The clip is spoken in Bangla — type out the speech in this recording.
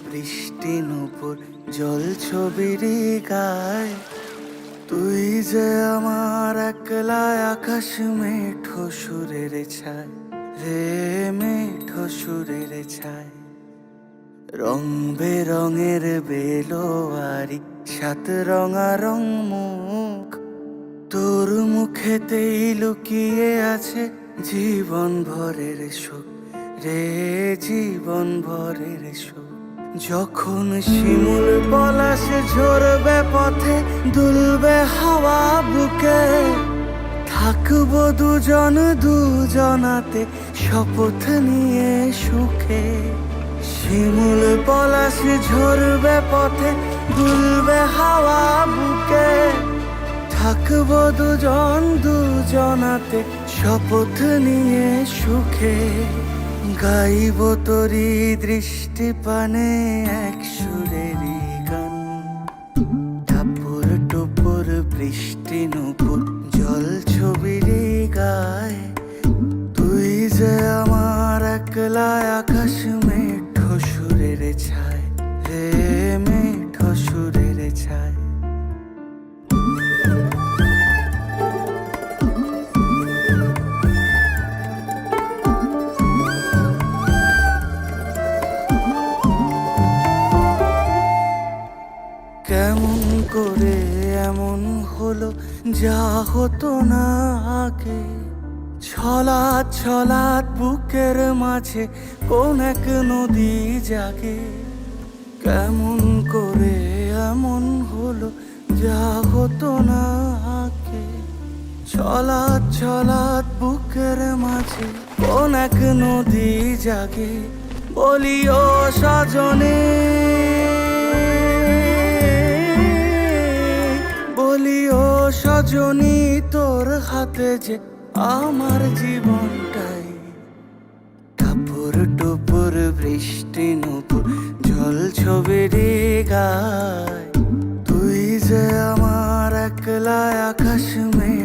বৃষ্টি নূপুর জল ছবির গায়। তুই যে আমার একলা আকাশ মেঠো সুরের ছায় রে, মেঠো সুরের ছায়। রং বেরঙের বেলোয়ারি সাত রঙা রং মুখ, তোর মুখেতেই লুকিয়ে আছে জীবন ভরের সুখ রে, জীবন ভরের সুখ। যখন শিমুল পলাশ ঝরবে পথে, দুলবে হাওয়া বুকে, থাকবো দুজন দুজনাতে শপথ নিয়ে সুখে। শিমুল পলাশ ঝরবে পথে, দুলবে হাওয়া বুকে, থাকবো দুজন দুজনাতে শপথ নিয়ে সুখে। গাইব তোরি দৃষ্টি পানে এক সুরেরই গান। টাপুর টুপুর বৃষ্টি নূপুর জল ছবির গায়। তুই যে আমার একলা আকাশ মেঠো সুরের ছায় রে, মেঠো সুরের ছায়। কেমন করে এমন হলো যা হতো না আগে, ছলাৎ ছলাৎ বুকের মাঝে কোন এক নদী জাগে। কেমন করে এমন হলো যা হতো না আগে, ছলাৎ ছলাৎ বুকের মাঝে কোন এক নদী জাগে। বলিও সজনে, বলিও সজনী, তোর হাতে যে আমার জীবনটাই। টাপুর টুপুর বৃষ্টি নূপুর জল ছবির গায়। তুই যে আমার একলা আকাশ মে